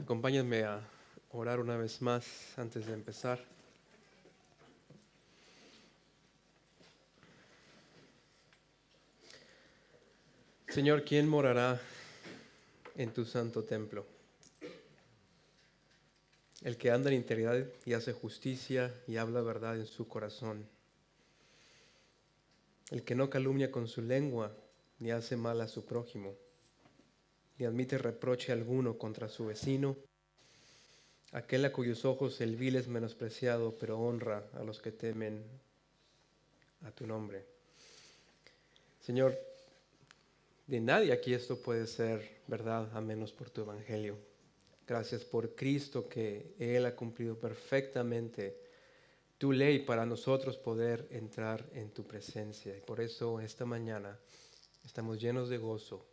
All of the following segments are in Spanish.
Acompáñenme a orar una vez más antes de empezar. Señor, ¿quién morará en tu santo templo? El que anda en integridad y hace justicia y habla verdad en su corazón. El que no calumnia con su lengua ni hace mal a su prójimo, ni admite reproche alguno contra su vecino. Aquel a cuyos ojos el vil es menospreciado, pero honra a los que temen a tu nombre. Señor, de nadie aquí esto puede ser verdad a menos por tu evangelio. Gracias por Cristo, que Él ha cumplido perfectamente tu ley para nosotros poder entrar en tu presencia. Y por eso esta mañana estamos llenos de gozo,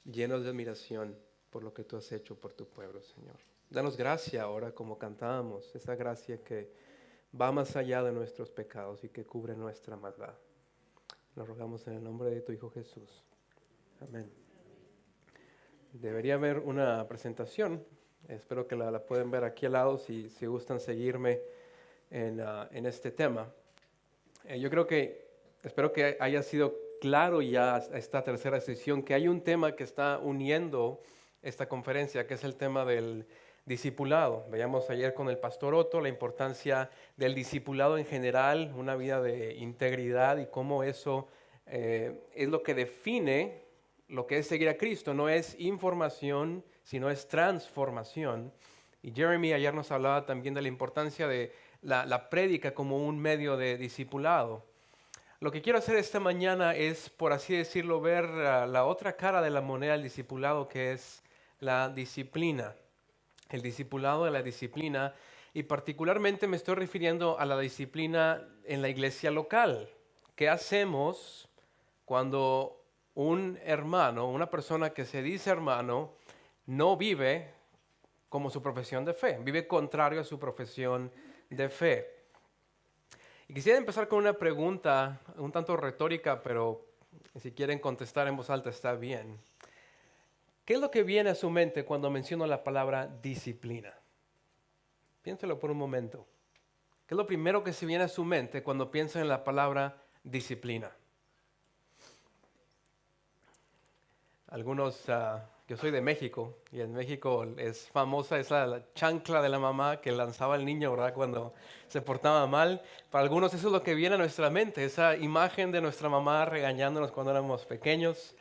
llenos de admiración por lo que tú has hecho por tu pueblo, Señor. Danos gracia ahora como cantábamos, esa gracia que va más allá de nuestros pecados y que cubre nuestra maldad. Lo rogamos en el nombre de tu Hijo Jesús. Amén. Debería haber una presentación. Espero que la pueden ver aquí al lado si gustan seguirme en este tema. Espero que haya sido claro ya esta tercera sesión, que hay un tema que está uniendo esta conferencia, que es el tema del discipulado. Veíamos ayer con el pastor Otto la importancia del discipulado en general, una vida de integridad y cómo eso es lo que define lo que es seguir a Cristo. No es información, sino es transformación. Y Jeremy ayer nos hablaba también de la importancia de la prédica como un medio de discipulado. Lo que quiero hacer esta mañana es, por así decirlo, ver la otra cara de la moneda del discipulado, que es la disciplina. El discipulado de la disciplina, y particularmente me estoy refiriendo a la disciplina en la iglesia local. ¿Qué hacemos cuando un hermano, una persona que se dice hermano, no vive como su profesión de fe, vive contrario a su profesión de fe? Y quisiera empezar con una pregunta un tanto retórica, pero si quieren contestar en voz alta está bien. ¿Qué es lo que viene a su mente cuando menciono la palabra disciplina? Piénselo por un momento. ¿Qué es lo primero que se viene a su mente cuando piensa en la palabra disciplina? Algunos, yo soy de México y en México es famosa esa la chancla de la mamá que lanzaba al niño, ¿verdad? Cuando se portaba mal. Para algunos eso es lo que viene a nuestra mente, esa imagen de nuestra mamá regañándonos cuando éramos pequeños.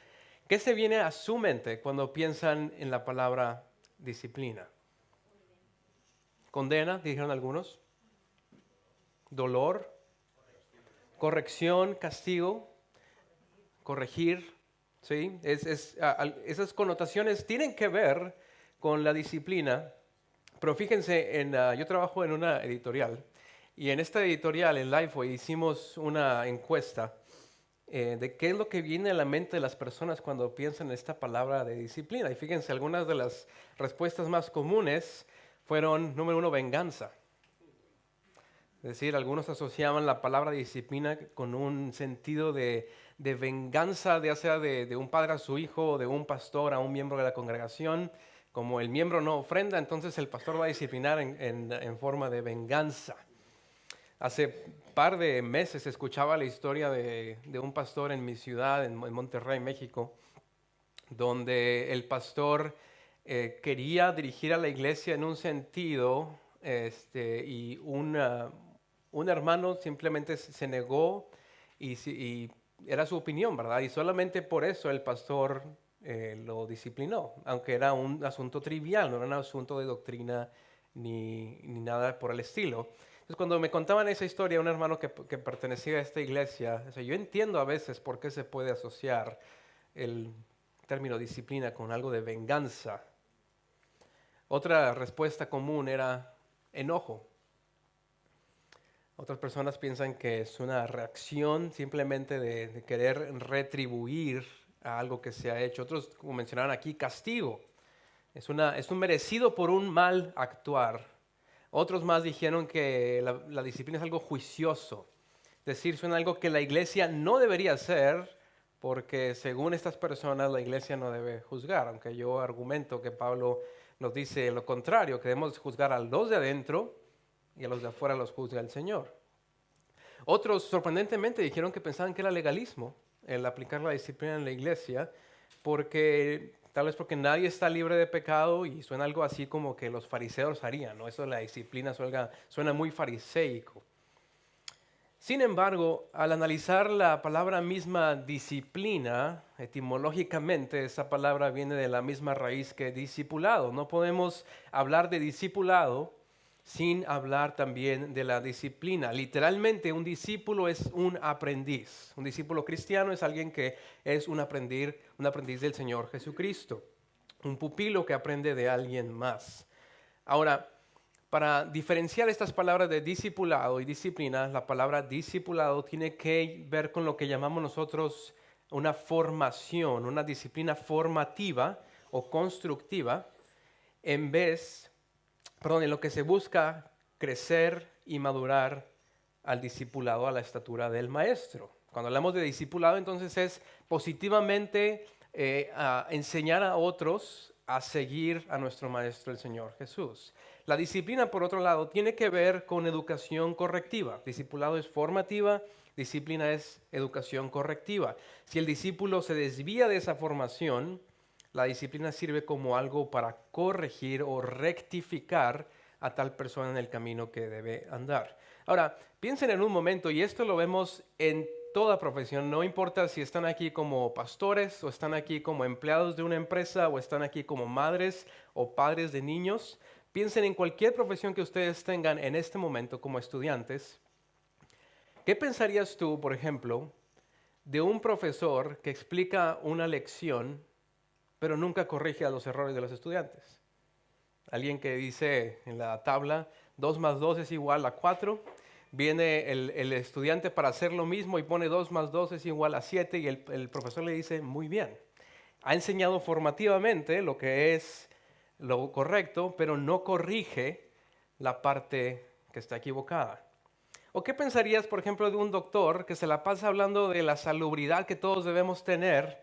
¿Qué se viene a su mente cuando piensan en la palabra disciplina? Condena, dijeron algunos. Dolor, corrección, castigo, corregir. ¿Sí? Esas connotaciones tienen que ver con la disciplina, pero fíjense, yo trabajo en una editorial y en esta editorial, en Lifeway, hicimos una encuesta de qué es lo que viene a la mente de las personas cuando piensan en esta palabra de disciplina. Y fíjense, algunas de las respuestas más comunes fueron, número uno, venganza. Es decir, algunos asociaban la palabra disciplina con un sentido de venganza, ya sea de un padre a su hijo o de un pastor a un miembro de la congregación. Como el miembro no ofrenda, entonces el pastor va a disciplinar en forma de venganza. Hace par de meses escuchaba la historia de un pastor en mi ciudad, en Monterrey, México, donde el pastor quería dirigir a la iglesia en un sentido y un hermano simplemente se negó y era su opinión, ¿verdad? Y solamente por eso el pastor lo disciplinó, aunque era un asunto trivial, no era un asunto de doctrina ni nada por el estilo. Entonces, cuando me contaban esa historia, un hermano que pertenecía a esta iglesia, o sea, yo entiendo a veces por qué se puede asociar el término disciplina con algo de venganza. Otra respuesta común era enojo. Otras personas piensan que es una reacción simplemente de querer retribuir a algo que se ha hecho. Otros, como mencionaron aquí, castigo. Es un merecido por un mal actuar. Otros más dijeron que la disciplina es algo juicioso. Es decir, son algo que la iglesia no debería hacer porque según estas personas la iglesia no debe juzgar. Aunque yo argumento que Pablo nos dice lo contrario, que debemos juzgar a los de adentro y a los de afuera los juzga el Señor. Otros, sorprendentemente, dijeron que pensaban que era legalismo el aplicar la disciplina en la iglesia, tal vez porque nadie está libre de pecado y suena algo así como que los fariseos harían, ¿no? Eso de la disciplina suena muy fariseico. Sin embargo, al analizar la palabra misma disciplina, etimológicamente esa palabra viene de la misma raíz que discipulado. No podemos hablar de discipulado sin hablar también de la disciplina. Literalmente un discípulo es un aprendiz. Un discípulo cristiano es alguien que es un aprendiz del Señor Jesucristo. Un pupilo que aprende de alguien más. Ahora, para diferenciar estas palabras de discipulado y disciplina, la palabra discipulado tiene que ver con lo que llamamos nosotros una formación, una disciplina formativa o constructiva, en lo que se busca crecer y madurar al discipulado a la estatura del maestro. Cuando hablamos de discipulado, entonces es positivamente a enseñar a otros a seguir a nuestro maestro, el Señor Jesús. La disciplina, por otro lado, tiene que ver con educación correctiva. Discipulado es formativa, disciplina es educación correctiva. Si el discípulo se desvía de esa formación, la disciplina sirve como algo para corregir o rectificar a tal persona en el camino que debe andar. Ahora, piensen en un momento, y esto lo vemos en toda profesión, no importa si están aquí como pastores o están aquí como empleados de una empresa o están aquí como madres o padres de niños. Piensen en cualquier profesión que ustedes tengan en este momento como estudiantes. ¿Qué pensarías tú, por ejemplo, de un profesor que explica una lección pero nunca corrige a los errores de los estudiantes? Alguien que dice en la tabla 2 más 2 es igual a 4, viene el estudiante para hacer lo mismo y pone 2 más 2 es igual a 7 y el profesor le dice, muy bien, ha enseñado formativamente lo que es lo correcto, pero no corrige la parte que está equivocada. ¿O qué pensarías, por ejemplo, de un doctor que se la pasa hablando de la salubridad que todos debemos tener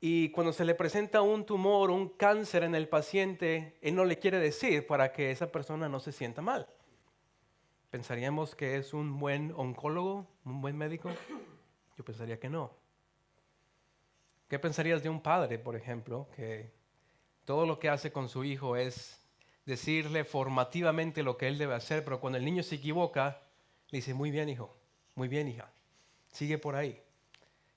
y cuando se le presenta un tumor, un cáncer en el paciente, él no le quiere decir para que esa persona no se sienta mal? ¿Pensaríamos que es un buen oncólogo, un buen médico? Yo pensaría que no. ¿Qué pensarías de un padre, por ejemplo, que todo lo que hace con su hijo es decirle formativamente lo que él debe hacer, pero cuando el niño se equivoca, le dice, muy bien, hijo, muy bien, hija, sigue por ahí?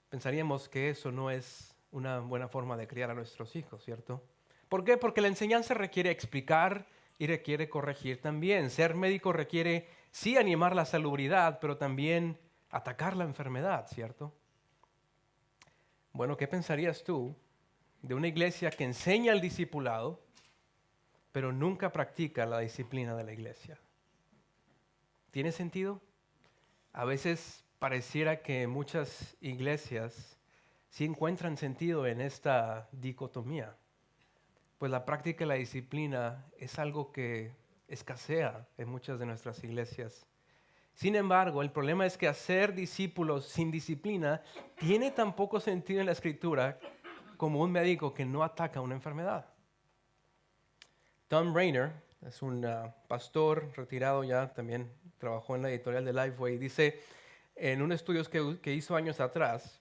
Pensaríamos que eso no es una buena forma de criar a nuestros hijos, ¿cierto? ¿Por qué? Porque la enseñanza requiere explicar y requiere corregir también. Ser médico requiere, sí, animar la salubridad, pero también atacar la enfermedad, ¿cierto? Bueno, ¿qué pensarías tú de una iglesia que enseña el discipulado, pero nunca practica la disciplina de la iglesia? ¿Tiene sentido? A veces pareciera que muchas iglesias sí encuentran sentido en esta dicotomía, pues la práctica de la disciplina es algo que escasea en muchas de nuestras iglesias. Sin embargo, el problema es que hacer discípulos sin disciplina tiene tan poco sentido en la Escritura como un médico que no ataca una enfermedad. Tom Rainer es un pastor retirado ya, también trabajó en la editorial de Lifeway, dice en un estudio que hizo años atrás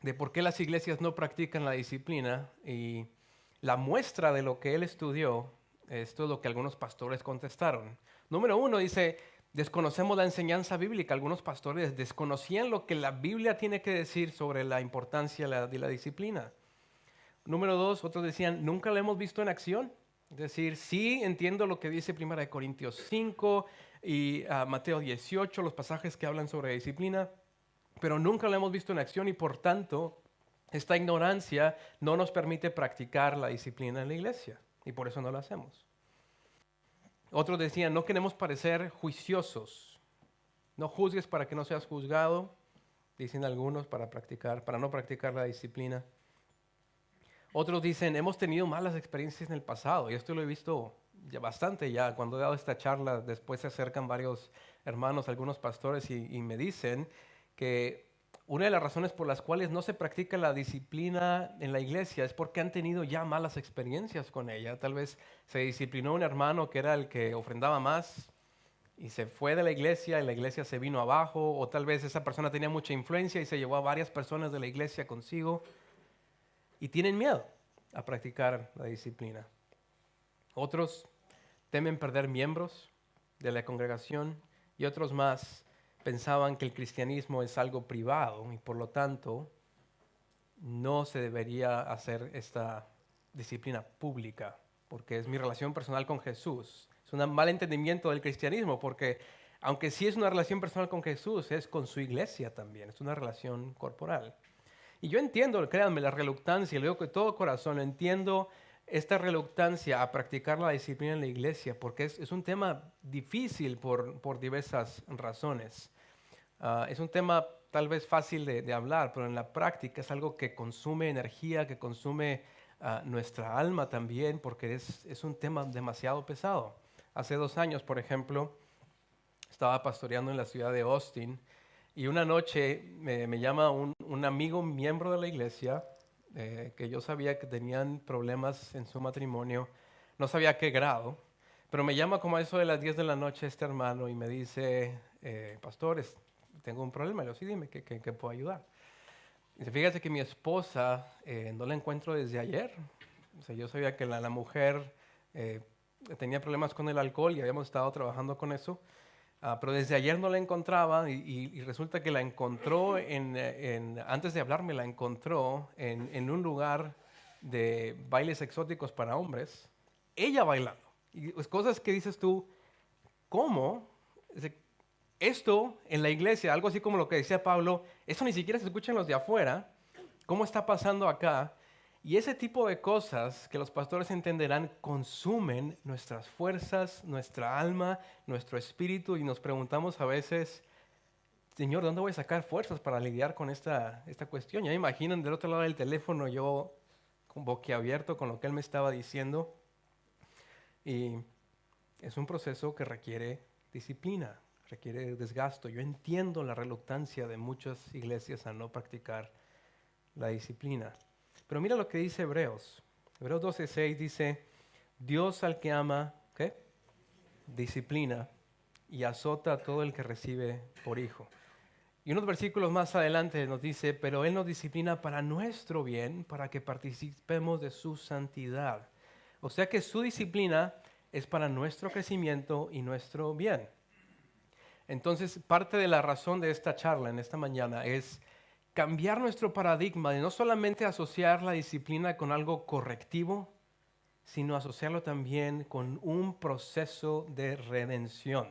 de por qué las iglesias no practican la disciplina, y la muestra de lo que él estudió, esto es lo que algunos pastores contestaron. Número 1 dice, desconocemos la enseñanza bíblica. Algunos pastores desconocían lo que la Biblia tiene que decir sobre la importancia de la disciplina. Número 2, otros decían, nunca la hemos visto en acción. Es decir, sí entiendo lo que dice 1 Corintios 5 y Mateo 18, los pasajes que hablan sobre disciplina, pero nunca la hemos visto en acción y por tanto esta ignorancia no nos permite practicar la disciplina en la iglesia y por eso no la hacemos. Otros decían, no queremos parecer juiciosos. No juzgues para que no seas juzgado, dicen algunos, para no practicar la disciplina. Otros dicen, hemos tenido malas experiencias en el pasado, y esto lo he visto bastante ya. Cuando he dado esta charla, después se acercan varios hermanos, algunos pastores, y me dicen que una de las razones por las cuales no se practica la disciplina en la iglesia es porque han tenido ya malas experiencias con ella. Tal vez se disciplinó un hermano que era el que ofrendaba más y se fue de la iglesia y la iglesia se vino abajo, o tal vez esa persona tenía mucha influencia y se llevó a varias personas de la iglesia consigo y tienen miedo a practicar la disciplina. Otros temen perder miembros de la congregación y otros más pensaban que el cristianismo es algo privado y por lo tanto no se debería hacer esta disciplina pública porque es mi relación personal con Jesús. Es un mal entendimiento del cristianismo porque aunque sí es una relación personal con Jesús, es con su iglesia también, es una relación corporal. Y yo entiendo, créanme, la reluctancia, lo digo con todo corazón, entiendo esta reluctancia a practicar la disciplina en la iglesia, porque es un tema difícil por diversas razones. Es un tema tal vez fácil de hablar, pero en la práctica es algo que consume energía, que consume nuestra alma también, porque es un tema demasiado pesado. Hace 2 años, por ejemplo, estaba pastoreando en la ciudad de Austin y una noche me llama un amigo miembro de la iglesia que yo sabía que tenían problemas en su matrimonio, no sabía a qué grado, pero me llama como a eso de las 10 de la noche este hermano y me dice, pastores, tengo un problema. Y yo, sí, dime, ¿qué puedo ayudar? Dice, fíjate que mi esposa no la encuentro desde ayer. O sea, yo sabía que la mujer tenía problemas con el alcohol y habíamos estado trabajando con eso. Pero desde ayer no la encontraba y resulta que la encontró, antes de hablarme, la encontró en un lugar de bailes exóticos para hombres, ella bailando. Y pues, cosas que dices tú, ¿cómo? Esto en la iglesia, algo así como lo que decía Pablo, eso ni siquiera se escucha en los de afuera, ¿cómo está pasando acá? Y ese tipo de cosas que los pastores entenderán consumen nuestras fuerzas, nuestra alma, nuestro espíritu y nos preguntamos a veces, Señor, ¿dónde voy a sacar fuerzas para lidiar con esta cuestión? Ya me imaginan del otro lado del teléfono yo con boquiabierto con lo que él me estaba diciendo y es un proceso que requiere disciplina, requiere desgasto. Yo entiendo la reluctancia de muchas iglesias a no practicar la disciplina. Pero mira lo que dice Hebreos. Hebreos 12:6 dice, Dios al que ama, ¿qué? Disciplina y azota a todo el que recibe por hijo. Y unos versículos más adelante nos dice, pero Él nos disciplina para nuestro bien, para que participemos de su santidad. O sea que su disciplina es para nuestro crecimiento y nuestro bien. Entonces, parte de la razón de esta charla en esta mañana es cambiar nuestro paradigma de no solamente asociar la disciplina con algo correctivo, sino asociarlo también con un proceso de redención.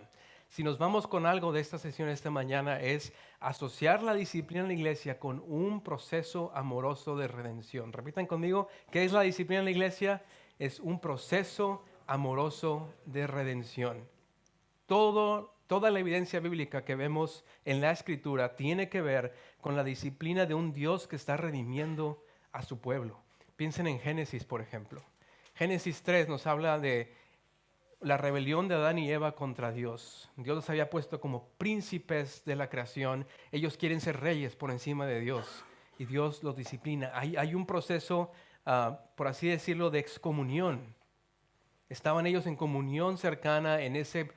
Si nos vamos con algo de esta sesión esta mañana es asociar la disciplina en la iglesia con un proceso amoroso de redención. Repitan conmigo, ¿qué es la disciplina en la iglesia? Es un proceso amoroso de redención. Toda la evidencia bíblica que vemos en la Escritura tiene que ver con la disciplina de un Dios que está redimiendo a su pueblo. Piensen en Génesis, por ejemplo. Génesis 3 nos habla de la rebelión de Adán y Eva contra Dios. Dios los había puesto como príncipes de la creación. Ellos quieren ser reyes por encima de Dios y Dios los disciplina. Hay un proceso, por así decirlo, de excomunión. Estaban ellos en comunión cercana en ese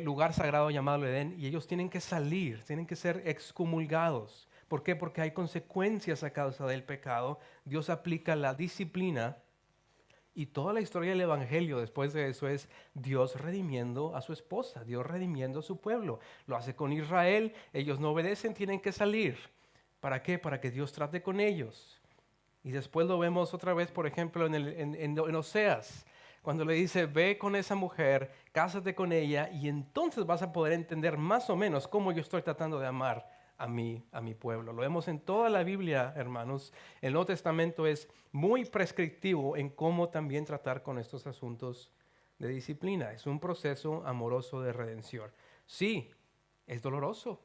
lugar sagrado llamado Edén y ellos tienen que salir, tienen que ser excomulgados. ¿Por qué? Porque hay consecuencias a causa del pecado. Dios aplica la disciplina y toda la historia del Evangelio después de eso es Dios redimiendo a su esposa, Dios redimiendo a su pueblo. Lo hace con Israel, ellos no obedecen, tienen que salir. ¿Para qué? Para que Dios trate con ellos. Y después lo vemos otra vez, por ejemplo, en Oseas, cuando le dice, ve con esa mujer, cásate con ella y entonces vas a poder entender más o menos cómo yo estoy tratando de amar a mi pueblo. Lo vemos en toda la Biblia, hermanos. El Nuevo Testamento es muy prescriptivo en cómo también tratar con estos asuntos de disciplina. Es un proceso amoroso de redención. Sí, es doloroso.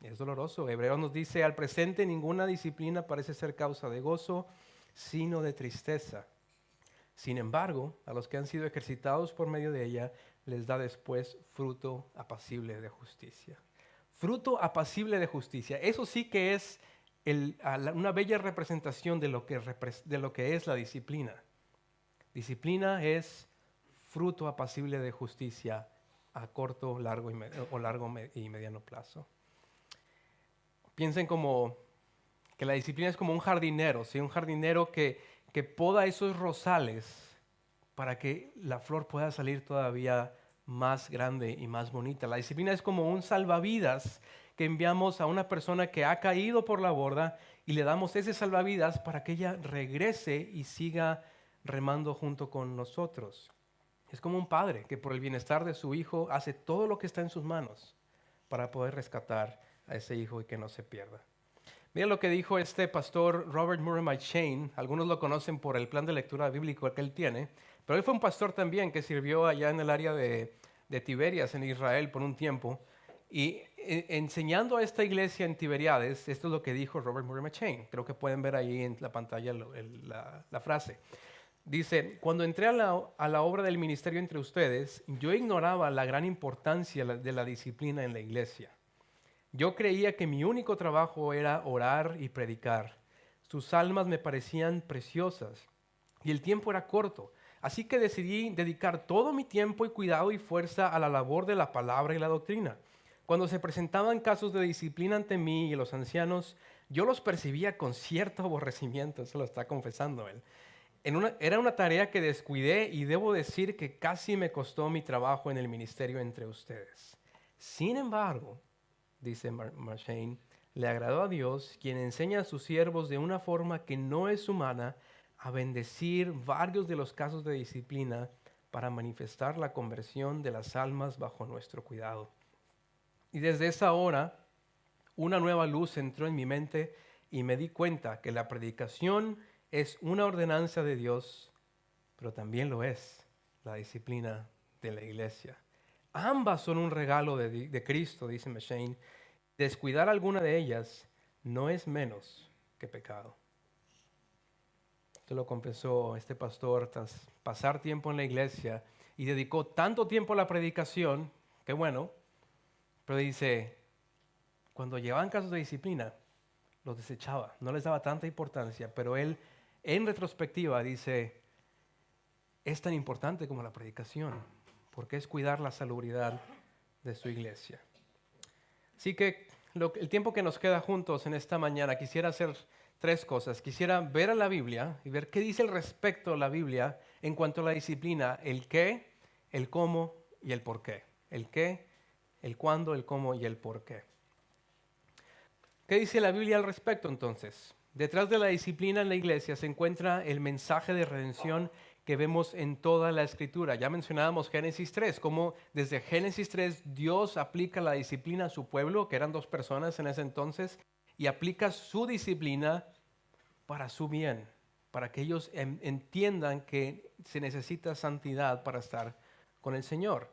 Es doloroso. Hebreos nos dice, al presente ninguna disciplina parece ser causa de gozo, sino de tristeza. Sin embargo, a los que han sido ejercitados por medio de ella, les da después fruto apacible de justicia. fruto apacible de justicia. Eso sí que es una bella representación de lo que es la disciplina. Disciplina es fruto apacible de justicia a corto, largo y mediano plazo. Piensen como que la disciplina es como un jardinero, ¿sí? Un jardinero que poda esos rosales para que la flor pueda salir todavía más grande y más bonita. La disciplina es como un salvavidas que enviamos a una persona que ha caído por la borda y le damos ese salvavidas para que ella regrese y siga remando junto con nosotros. Es como un padre que por el bienestar de su hijo hace todo lo que está en sus manos para poder rescatar a ese hijo y que no se pierda. Mira lo que dijo este pastor Robert Murray McCheyne. Algunos lo conocen por el plan de lectura bíblico que él tiene, pero él fue un pastor también que sirvió allá en el área de Tiberias, en Israel, por un tiempo. Y enseñando a esta iglesia en Tiberiades, esto es lo que dijo Robert Murray McCheyne. Creo que pueden ver ahí en la pantalla la frase. Dice, cuando entré a la obra del ministerio entre ustedes, yo ignoraba la gran importancia de la disciplina en la iglesia. Yo creía que mi único trabajo era orar y predicar. Sus almas me parecían preciosas y el tiempo era corto. Así que decidí dedicar todo mi tiempo y cuidado y fuerza a la labor de la palabra y la doctrina. Cuando se presentaban casos de disciplina ante mí y los ancianos, yo los percibía con cierto aborrecimiento, eso lo está confesando él. Era una tarea que descuidé y debo decir que casi me costó mi trabajo en el ministerio entre ustedes. Sin embargo, dice McCheyne, le agradó a Dios, quien enseña a sus siervos de una forma que no es humana a bendecir varios de los casos de disciplina para manifestar la conversión de las almas bajo nuestro cuidado. Y desde esa hora, una nueva luz entró en mi mente y me di cuenta que la predicación es una ordenanza de Dios, pero también lo es la disciplina de la iglesia. Ambas son un regalo de Cristo, dice McCheyne. Descuidar alguna de ellas no es menos que pecado. Esto lo confesó este pastor tras pasar tiempo en la iglesia y dedicó tanto tiempo a la predicación, que bueno, pero dice, cuando llevaban casos de disciplina, los desechaba, no les daba tanta importancia, pero él en retrospectiva dice, es tan importante como la predicación, porque es cuidar la salubridad de su iglesia. Así que el tiempo que nos queda juntos en esta mañana, quisiera hacer tres cosas. Quisiera ver a la Biblia y ver qué dice al respecto la Biblia en cuanto a la disciplina, el qué, el cómo y el por qué. El qué, el cuándo, el cómo y el por qué. ¿Qué dice la Biblia al respecto entonces? Detrás de la disciplina en la iglesia se encuentra el mensaje de redención que vemos en toda la Escritura. Ya mencionábamos Génesis 3, cómo desde Génesis 3 Dios aplica la disciplina a su pueblo, que eran 2 personas en ese entonces, y aplica su disciplina para su bien, para que ellos entiendan que se necesita santidad para estar con el Señor.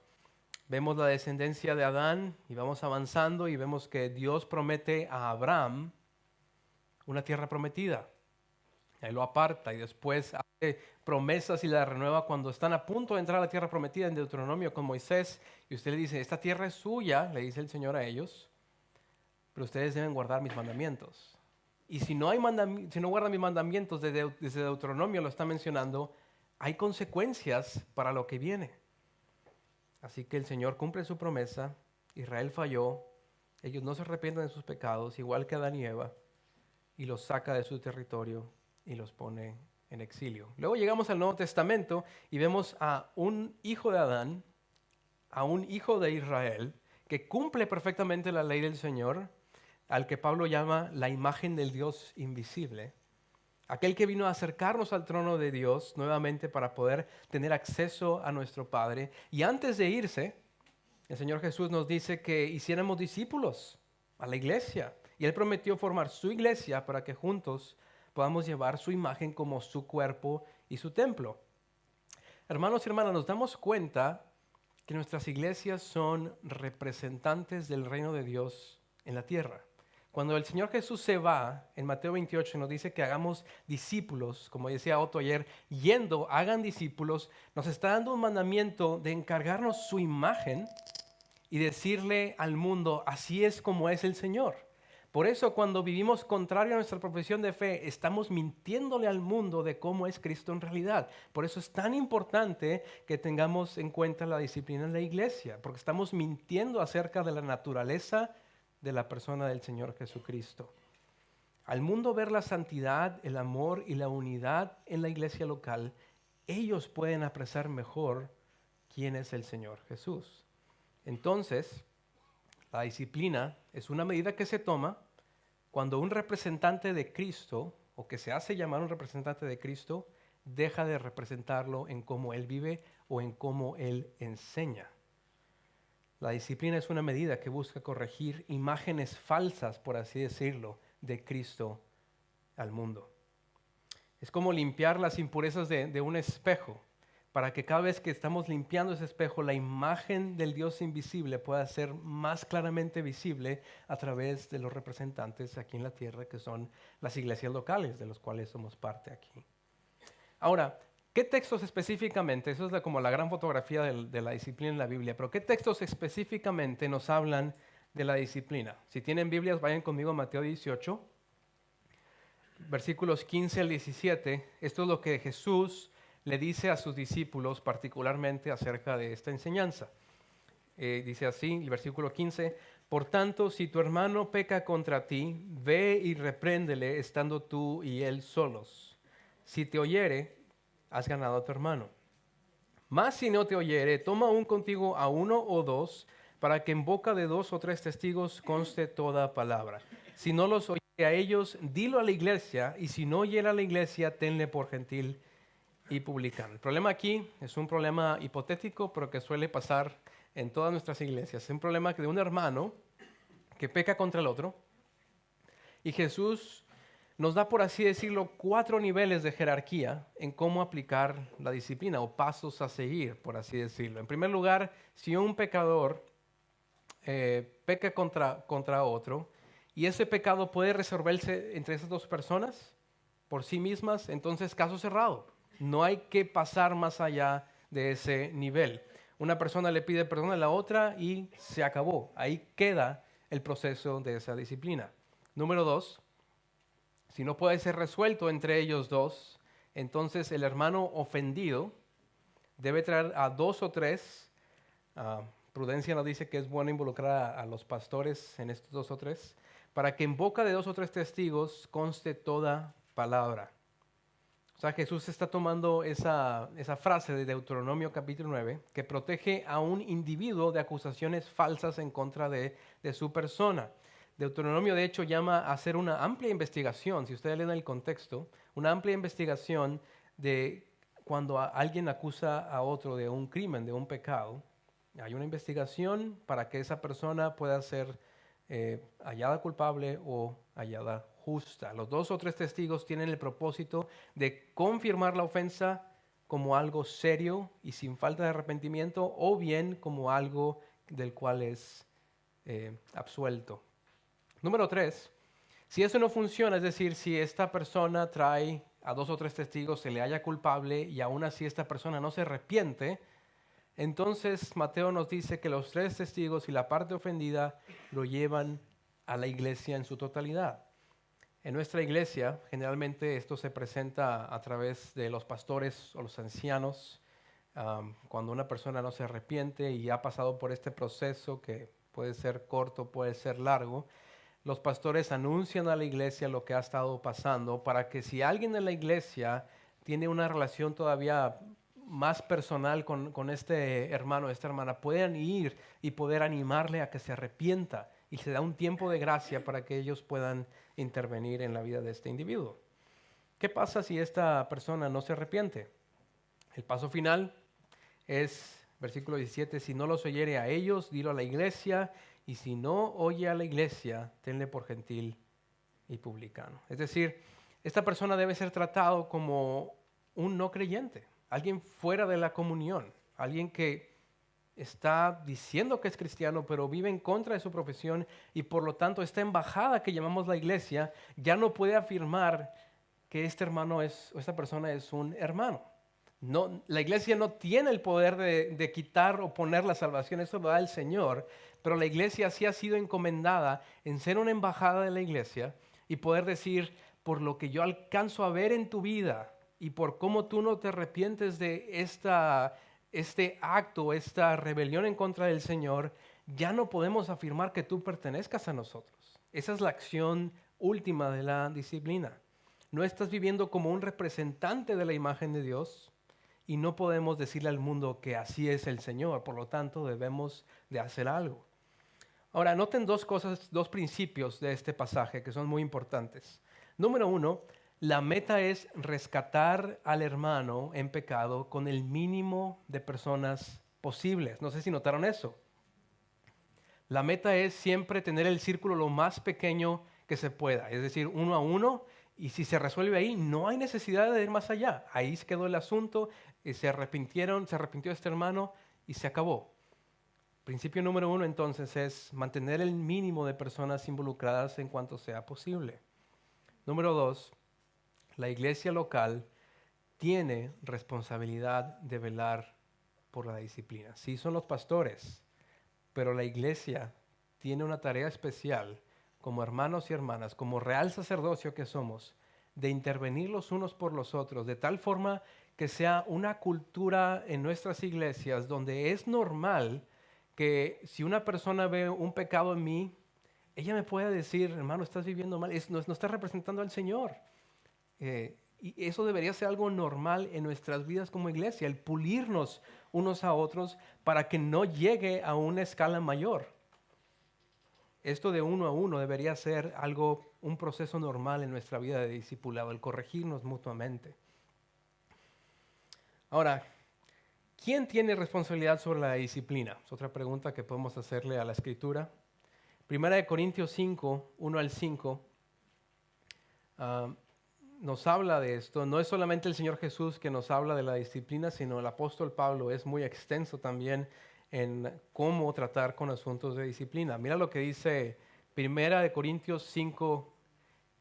Vemos la descendencia de Adán y vamos avanzando y vemos que Dios promete a Abraham una tierra prometida. Él lo aparta y después hace promesas y la renueva cuando están a punto de entrar a la tierra prometida en Deuteronomio con Moisés. Y usted le dice, esta tierra es suya, le dice el Señor a ellos, pero ustedes deben guardar mis mandamientos. Y si no guardan mis mandamientos, desde Deuteronomio lo está mencionando, hay consecuencias para lo que viene. Así que el Señor cumple su promesa, Israel falló, ellos no se arrepienten de sus pecados, igual que Adán y Eva, y los saca de su territorio y los pone en exilio. Luego llegamos al Nuevo Testamento y vemos a un hijo de Adán, a un hijo de Israel, que cumple perfectamente la ley del Señor, al que Pablo llama la imagen del Dios invisible. Aquel que vino a acercarnos al trono de Dios nuevamente para poder tener acceso a nuestro Padre. Y antes de irse, el Señor Jesús nos dice que hiciéramos discípulos a la iglesia. Y Él prometió formar su iglesia para que juntos podamos llevar su imagen como su cuerpo y su templo. Hermanos y hermanas, nos damos cuenta que nuestras iglesias son representantes del reino de Dios en la tierra. Cuando el Señor Jesús se va, en Mateo 28 nos dice que hagamos discípulos, como decía Otto ayer, hagan discípulos, nos está dando un mandamiento de encargarnos su imagen y decirle al mundo, así es como es el Señor. Por eso cuando vivimos contrario a nuestra profesión de fe, estamos mintiéndole al mundo de cómo es Cristo en realidad. Por eso es tan importante que tengamos en cuenta la disciplina en la iglesia, porque estamos mintiendo acerca de la naturaleza de la persona del Señor Jesucristo. Al mundo ver la santidad, el amor y la unidad en la iglesia local, ellos pueden apreciar mejor quién es el Señor Jesús. Entonces, la disciplina es una medida que se toma cuando un representante de Cristo, o que se hace llamar un representante de Cristo, deja de representarlo en cómo Él vive o en cómo Él enseña. La disciplina es una medida que busca corregir imágenes falsas, por así decirlo, de Cristo al mundo. Es como limpiar las impurezas de un espejo, para que cada vez que estamos limpiando ese espejo, la imagen del Dios invisible pueda ser más claramente visible a través de los representantes aquí en la tierra, que son las iglesias locales, de los cuales somos parte aquí. Ahora, ¿qué textos específicamente? Eso es como la gran fotografía de la disciplina en la Biblia, pero ¿qué textos específicamente nos hablan de la disciplina? Si tienen Biblias, vayan conmigo a Mateo 18, versículos 15 al 17. Esto es lo que Jesús le dice a sus discípulos particularmente acerca de esta enseñanza. Dice así, el versículo 15, por tanto, si tu hermano peca contra ti, ve y repréndele estando tú y él solos. Si te oyere, has ganado a tu hermano. Mas si no te oyere, toma aún contigo a uno o dos, para que en boca de 2 o 3 testigos conste toda palabra. Si no los oyere a ellos, dilo a la iglesia, y si no oyere a la iglesia, tenle por gentil y publicano. El problema aquí es un problema hipotético, pero que suele pasar en todas nuestras iglesias. Es un problema de un hermano que peca contra el otro, y Jesús nos da, por así decirlo, 4 niveles de jerarquía en cómo aplicar la disciplina o pasos a seguir, por así decirlo. En primer lugar, si un pecador peca contra otro y ese pecado puede resolverse entre esas 2 personas por sí mismas, entonces caso cerrado. No hay que pasar más allá de ese nivel. Una persona le pide perdón a la otra y se acabó. Ahí queda el proceso de esa disciplina. Número 2, si no puede ser resuelto entre ellos 2, entonces el hermano ofendido debe traer a 2 o 3. Prudencia nos dice que es bueno involucrar a los pastores en estos 2 o 3, para que en boca de 2 o 3 testigos conste toda palabra. O sea, Jesús está tomando esa frase de Deuteronomio capítulo 9, que protege a un individuo de acusaciones falsas en contra de su persona. Deuteronomio, de hecho, llama a hacer una amplia investigación, si ustedes leen el contexto, una amplia investigación de cuando alguien acusa a otro de un crimen, de un pecado. Hay una investigación para que esa persona pueda ser hallada culpable o hallada justa. Los 2 o 3 testigos tienen el propósito de confirmar la ofensa como algo serio y sin falta de arrepentimiento, o bien como algo del cual es absuelto. Número 3, si eso no funciona, es decir, si esta persona trae a 2 o 3 testigos, se le halla culpable y aún así esta persona no se arrepiente, entonces Mateo nos dice que los 3 testigos y la parte ofendida lo llevan a la iglesia en su totalidad. En nuestra iglesia, generalmente esto se presenta a través de los pastores o los ancianos. Cuando una persona no se arrepiente y ha pasado por este proceso, que puede ser corto, puede ser largo, los pastores anuncian a la iglesia lo que ha estado pasando, para que si alguien en la iglesia tiene una relación todavía más personal con este hermano, esta hermana, puedan ir y poder animarle a que se arrepienta, y se da un tiempo de gracia para que ellos puedan intervenir en la vida de este individuo. ¿Qué pasa si esta persona no se arrepiente? El paso final es, versículo 17, si no los oyere a ellos, dilo a la iglesia, y si no oye a la iglesia, tenle por gentil y publicano. Es decir, esta persona debe ser tratado como un no creyente, alguien fuera de la comunión, alguien que está diciendo que es cristiano, pero vive en contra de su profesión, y por lo tanto esta embajada que llamamos la iglesia ya no puede afirmar que este hermano esta persona es un hermano. No, la iglesia no tiene el poder de quitar o poner la salvación, eso lo da el Señor, pero la iglesia sí ha sido encomendada en ser una embajada de la iglesia y poder decir, por lo que yo alcanzo a ver en tu vida y por cómo tú no te arrepientes de este acto, esta rebelión en contra del Señor, ya no podemos afirmar que tú pertenezcas a nosotros. Esa es la acción última de la disciplina. No estás viviendo como un representante de la imagen de Dios y no podemos decirle al mundo que así es el Señor, por lo tanto debemos de hacer algo. Ahora, noten dos cosas, dos principios de este pasaje que son muy importantes. Número uno, la meta es rescatar al hermano en pecado con el mínimo de personas posibles. No sé si notaron eso. La meta es siempre tener el círculo lo más pequeño que se pueda, es decir, 1 a 1, y si se resuelve ahí, no hay necesidad de ir más allá. Ahí se quedó el asunto, se arrepintió este hermano y se acabó. Principio número 1 entonces es mantener el mínimo de personas involucradas en cuanto sea posible. Número 2, la iglesia local tiene responsabilidad de velar por la disciplina. Sí son los pastores, pero la iglesia tiene una tarea especial como hermanos y hermanas, como real sacerdocio que somos, de intervenir los unos por los otros, de tal forma que sea una cultura en nuestras iglesias donde es normal que si una persona ve un pecado en mí, ella me pueda decir, hermano, estás viviendo mal, no estás representando al Señor. Y eso debería ser algo normal en nuestras vidas como iglesia, el pulirnos unos a otros para que no llegue a una escala mayor. Esto de 1 a 1 debería ser un proceso normal en nuestra vida de discipulado, el corregirnos mutuamente. Ahora, ¿quién tiene responsabilidad sobre la disciplina? Es otra pregunta que podemos hacerle a la Escritura. Primera de Corintios 5, 1 al 5, nos habla de esto. No es solamente el Señor Jesús que nos habla de la disciplina, sino el apóstol Pablo es muy extenso también en cómo tratar con asuntos de disciplina. Mira lo que dice Primera de Corintios 5,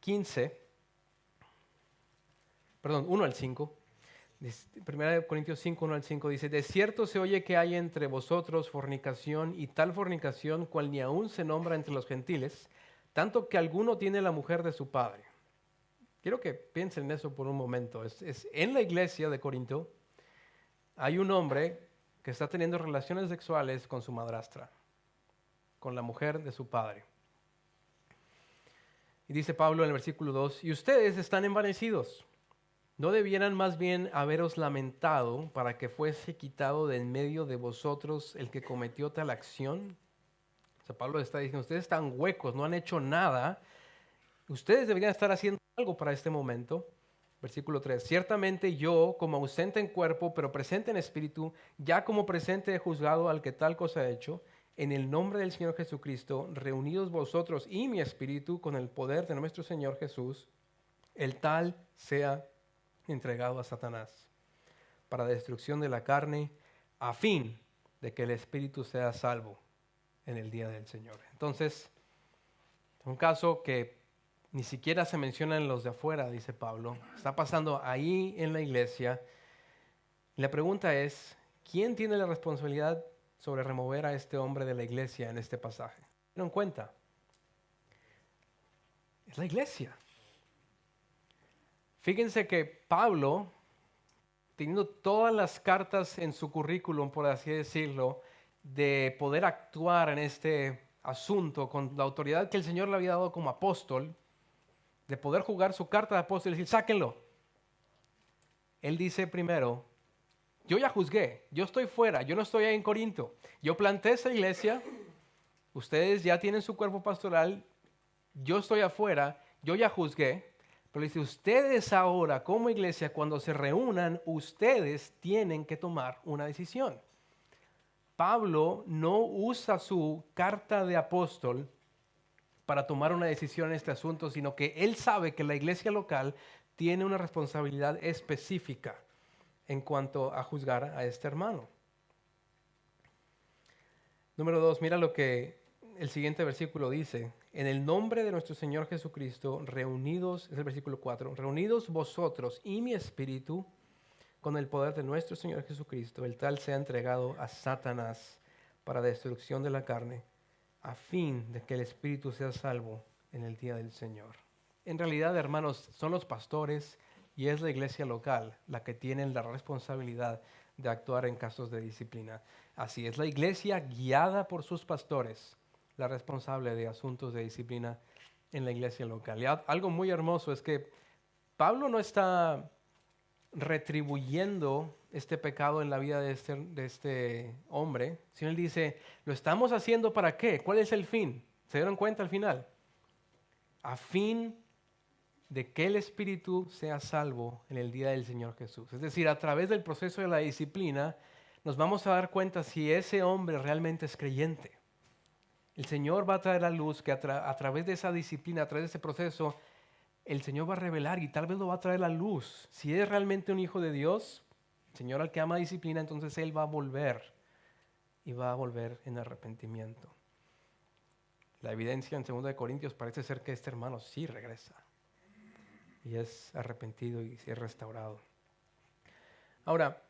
15, perdón, 1 al 5. Primera de Corintios 5, 1 al 5 dice, de cierto se oye que hay entre vosotros fornicación y tal fornicación cual ni aún se nombra entre los gentiles, tanto que alguno tiene la mujer de su padre. Quiero que piensen en eso por un momento. En la iglesia de Corinto hay un hombre que está teniendo relaciones sexuales con su madrastra, con la mujer de su padre. Y dice Pablo en el versículo 2, y ustedes están envanecidos. ¿No debieran más bien haberos lamentado para que fuese quitado de en medio de vosotros el que cometió tal acción? O sea, Pablo está diciendo, ustedes están huecos, no han hecho nada. Ustedes deberían estar haciendo algo para este momento. Versículo 3. Ciertamente yo, como ausente en cuerpo, pero presente en espíritu, ya como presente he juzgado al que tal cosa ha hecho, en el nombre del Señor Jesucristo, reunidos vosotros y mi espíritu con el poder de nuestro Señor Jesús, el tal sea entregado a Satanás para destrucción de la carne, a fin de que el espíritu sea salvo en el día del Señor. Entonces, un caso que ni siquiera se menciona en los de afuera, dice Pablo. Está pasando ahí en la iglesia. La pregunta es, ¿quién tiene la responsabilidad sobre remover a este hombre de la iglesia en este pasaje? ¿Se dan cuenta? Es la iglesia. Fíjense que Pablo, teniendo todas las cartas en su currículum, por así decirlo, de poder actuar en este asunto con la autoridad que el Señor le había dado como apóstol, de poder jugar su carta de apóstol y decir, sáquenlo. Él dice primero, yo ya juzgué, yo estoy fuera, yo no estoy ahí en Corinto. Yo planté esa iglesia, ustedes ya tienen su cuerpo pastoral, yo estoy afuera, yo ya juzgué. Pero dice, ustedes ahora como iglesia, cuando se reúnan, ustedes tienen que tomar una decisión. Pablo no usa su carta de apóstol para tomar una decisión en este asunto, sino que él sabe que la iglesia local tiene una responsabilidad específica en cuanto a juzgar a este hermano. Número 2, mira lo que el siguiente versículo dice. En el nombre de nuestro Señor Jesucristo, reunidos, es el versículo 4, reunidos vosotros y mi espíritu con el poder de nuestro Señor Jesucristo, el tal sea entregado a Satanás para destrucción de la carne, a fin de que el espíritu sea salvo en el día del Señor. En realidad, hermanos, son los pastores y es la iglesia local la que tienen la responsabilidad de actuar en casos de disciplina. Así es la iglesia guiada por sus pastores, la responsable de asuntos de disciplina en la iglesia local. Y algo muy hermoso es que Pablo no está retribuyendo este pecado en la vida de este hombre, sino él dice, ¿lo estamos haciendo para qué? ¿Cuál es el fin? ¿Se dieron cuenta al final? A fin de que el espíritu sea salvo en el día del Señor Jesús. Es decir, a través del proceso de la disciplina nos vamos a dar cuenta si ese hombre realmente es creyente. El Señor va a traer a luz que a través de esa disciplina, a través de ese proceso, el Señor va a revelar y tal vez lo va a traer a la luz. Si es realmente un hijo de Dios, el Señor al que ama disciplina, entonces Él va a volver y va a volver en arrepentimiento. La evidencia en 2 Corintios parece ser que este hermano sí regresa y es arrepentido y es restaurado. Ahora,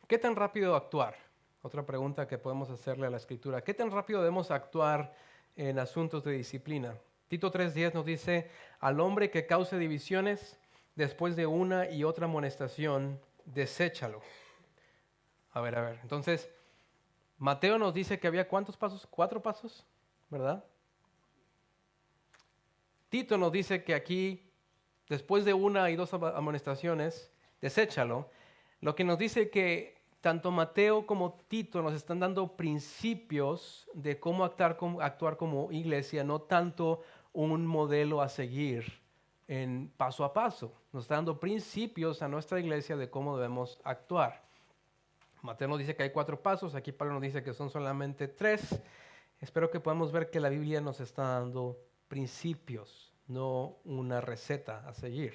¿qué tan rápido actuar? Otra pregunta que podemos hacerle a la Escritura. ¿Qué tan rápido debemos actuar en asuntos de disciplina? Tito 3:10 nos dice, al hombre que cause divisiones, después de una y otra amonestación, deséchalo. A ver. Entonces, Mateo nos dice que había ¿cuántos pasos? 4 pasos, ¿verdad? Tito nos dice que aquí, después de una y 2 amonestaciones, deséchalo. Lo que nos dice que tanto Mateo como Tito nos están dando principios de cómo actuar como iglesia, no tanto un modelo a seguir en paso a paso. Nos está dando principios a nuestra iglesia de cómo debemos actuar. Mateo nos dice que hay 4 pasos, aquí Pablo nos dice que son solamente 3. Espero que podamos ver que la Biblia nos está dando principios, no una receta a seguir.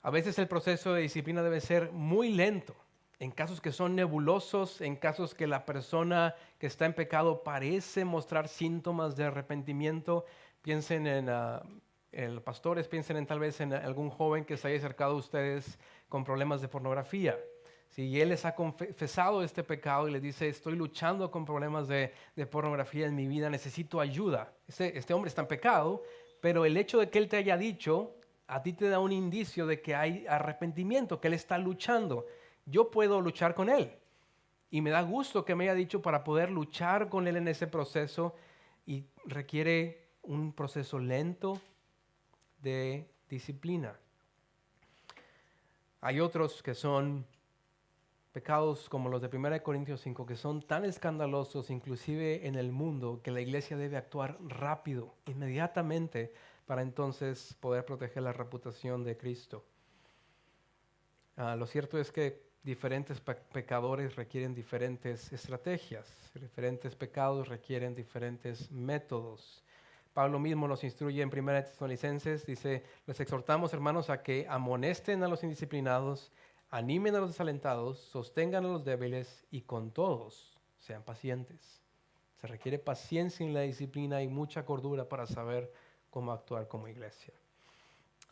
A veces el proceso de disciplina debe ser muy lento. En casos que son nebulosos, en casos que la persona que está en pecado parece mostrar síntomas de arrepentimiento, piensen en pastores, piensen tal vez en algún joven que se haya acercado a ustedes con problemas de pornografía. Si él les ha confesado este pecado y les dice, estoy luchando con problemas de pornografía en mi vida, necesito ayuda. Este hombre está en pecado, pero el hecho de que él te haya dicho, a ti te da un indicio de que hay arrepentimiento, que él está luchando. Yo puedo luchar con él. Y me da gusto que me haya dicho para poder luchar con él en ese proceso, y requiere un proceso lento de disciplina. Hay otros que son pecados como los de 1 Corintios 5, que son tan escandalosos inclusive en el mundo, que la iglesia debe actuar rápido, inmediatamente, para entonces poder proteger la reputación de Cristo. Lo cierto es que diferentes pecadores requieren diferentes estrategias, diferentes pecados requieren diferentes métodos. Pablo mismo nos instruye en 1 Tesalonicenses, dice, les exhortamos, hermanos, a que amonesten a los indisciplinados, animen a los desalentados, sostengan a los débiles y con todos sean pacientes. Se requiere paciencia en la disciplina y mucha cordura para saber cómo actuar como iglesia.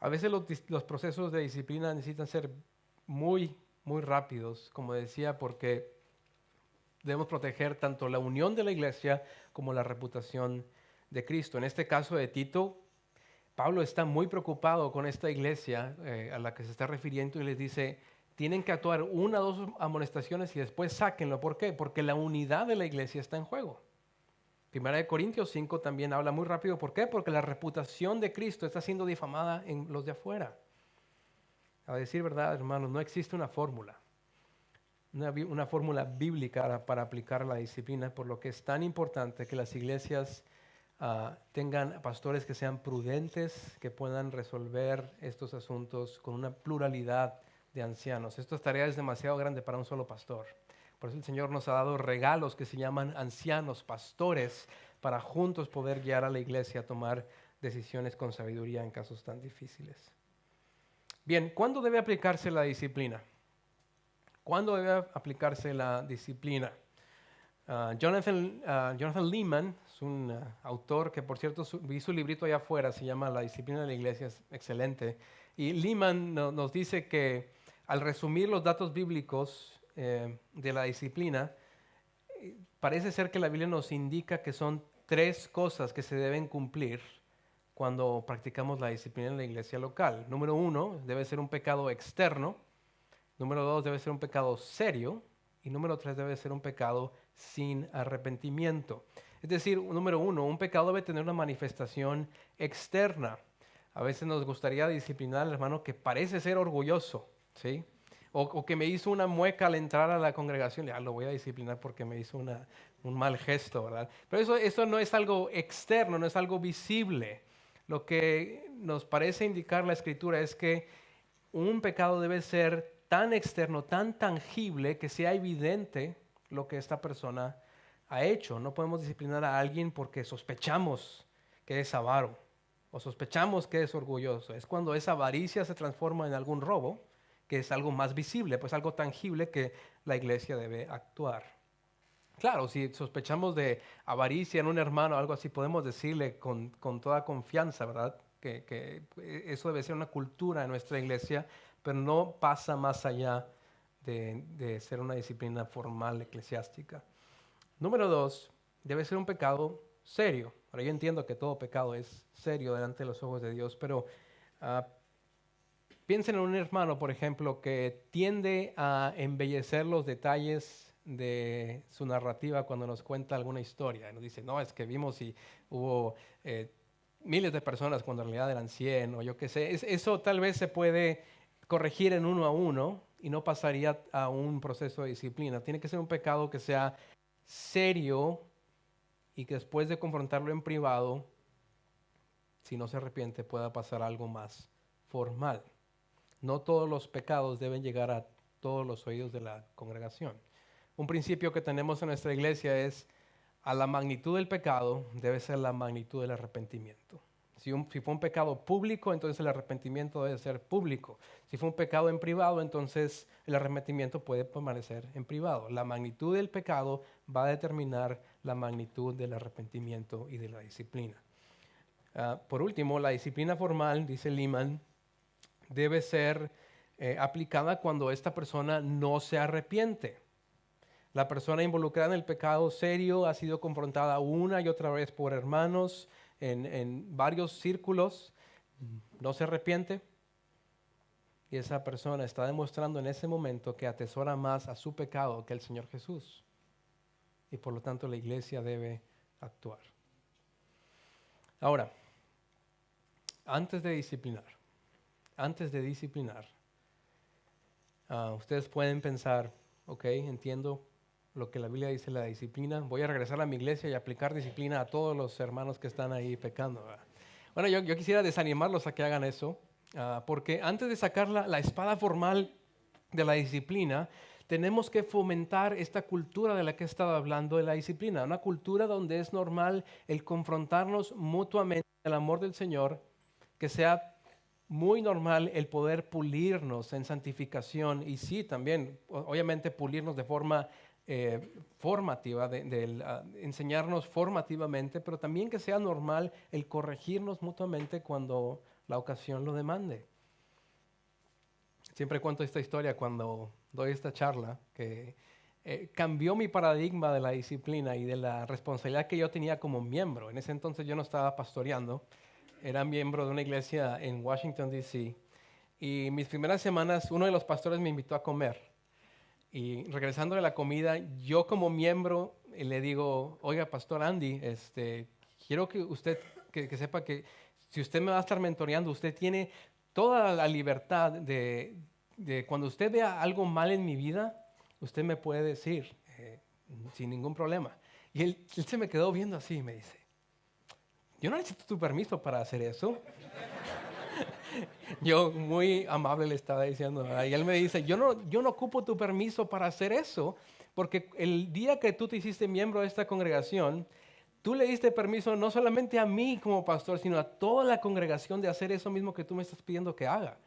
A veces los procesos de disciplina necesitan ser muy rápidos, como decía, porque debemos proteger tanto la unión de la iglesia como la reputación de Cristo. En este caso de Tito, Pablo está muy preocupado con esta iglesia a la que se está refiriendo y les dice, tienen que actuar 1 o 2 amonestaciones y después sáquenlo. ¿Por qué? Porque la unidad de la iglesia está en juego. 1 Corintios 5 también habla muy rápido. ¿Por qué? Porque la reputación de Cristo está siendo difamada en los de afuera. A decir verdad, hermanos, no existe una fórmula, una fórmula bíblica para aplicar la disciplina, por lo que es tan importante que las iglesias tengan pastores que sean prudentes, que puedan resolver estos asuntos con una pluralidad de ancianos. Esta tarea es demasiado grande para un solo pastor. Por eso el Señor nos ha dado regalos que se llaman ancianos, pastores, para juntos poder guiar a la iglesia a tomar decisiones con sabiduría en casos tan difíciles. Bien, ¿cuándo debe aplicarse la disciplina? ¿Cuándo debe aplicarse la disciplina? Jonathan Leeman es un autor que, por cierto, vi su librito allá afuera, se llama La disciplina de la iglesia, es excelente. Y Leeman nos dice que al resumir los datos bíblicos de la disciplina, parece ser que la Biblia nos indica que son 3 cosas que se deben cumplir cuando practicamos la disciplina en la iglesia local. Número 1, debe ser un pecado externo. Número 2, debe ser un pecado serio. Y número 3, debe ser un pecado sin arrepentimiento. Es decir, número 1, un pecado debe tener una manifestación externa. A veces nos gustaría disciplinar al hermano que parece ser orgulloso, ¿sí? O que me hizo una mueca al entrar a la congregación. Ya lo voy a disciplinar porque me hizo un mal gesto, ¿verdad? Pero eso no es algo externo, no es algo visible. Lo que nos parece indicar la Escritura es que un pecado debe ser tan externo, tan tangible, que sea evidente lo que esta persona ha hecho. No podemos disciplinar a alguien porque sospechamos que es avaro o sospechamos que es orgulloso. Es cuando esa avaricia se transforma en algún robo, que es algo más visible, pues algo tangible que la iglesia debe actuar. Claro, si sospechamos de avaricia en un hermano o algo así, podemos decirle con toda confianza, ¿verdad? Que eso debe ser una cultura en nuestra iglesia, pero no pasa más allá de ser una disciplina formal eclesiástica. Número 2, debe ser un pecado serio. Ahora yo entiendo que todo pecado es serio delante de los ojos de Dios, pero piensen en un hermano, por ejemplo, que tiende a embellecer los detalles de su narrativa cuando nos cuenta alguna historia. Nos dice, no, es que vimos y hubo miles de personas cuando en realidad eran 100 o yo qué sé. Eso tal vez se puede corregir en 1 a 1 y no pasaría a un proceso de disciplina. Tiene que ser un pecado que sea serio y que después de confrontarlo en privado, si no se arrepiente, pueda pasar algo más formal. No todos los pecados deben llegar a todos los oídos de la congregación. Un principio que tenemos en nuestra iglesia es, a la magnitud del pecado debe ser la magnitud del arrepentimiento. Si fue un pecado público, entonces el arrepentimiento debe ser público. Si fue un pecado en privado, entonces el arrepentimiento puede permanecer en privado. La magnitud del pecado va a determinar la magnitud del arrepentimiento y de la disciplina. Por último, la disciplina formal, dice Lehman, debe ser aplicada cuando esta persona no se arrepiente. La persona involucrada en el pecado serio ha sido confrontada una y otra vez por hermanos en varios círculos, no se arrepiente y esa persona está demostrando en ese momento que atesora más a su pecado que el Señor Jesús y por lo tanto la iglesia debe actuar. Ahora, antes de disciplinar, ustedes pueden pensar, ok, entiendo lo que la Biblia dice de la disciplina, voy a regresar a mi iglesia y aplicar disciplina a todos los hermanos que están ahí pecando. Bueno, yo quisiera desanimarlos a que hagan eso, porque antes de sacar la espada formal de la disciplina, tenemos que fomentar esta cultura de la que he estado hablando de la disciplina, una cultura donde es normal el confrontarnos mutuamente en el amor del Señor, que sea muy normal el poder pulirnos en santificación y sí, también, obviamente, pulirnos de forma formativa, enseñarnos formativamente, pero también que sea normal el corregirnos mutuamente cuando la ocasión lo demande. Siempre cuento esta historia cuando doy esta charla, que cambió mi paradigma de la disciplina y de la responsabilidad que yo tenía como miembro. En ese entonces yo no estaba pastoreando, era miembro de una iglesia en Washington, D.C. Y mis primeras semanas, uno de los pastores me invitó a comer. Y regresando de la comida, yo como miembro le digo, oiga, Pastor Andy, quiero que usted que sepa que si usted me va a estar mentoreando, usted tiene toda la libertad de cuando usted vea algo mal en mi vida, usted me puede decir sin ningún problema. Y él se me quedó viendo así y me dice, yo no necesito tu permiso para hacer eso. Yo muy amable le estaba diciendo, y él me dice, yo no ocupo tu permiso para hacer eso, porque el día que tú te hiciste miembro de esta congregación, tú le diste permiso no solamente a mí como pastor, sino a toda la congregación de hacer eso mismo que tú me estás pidiendo que haga.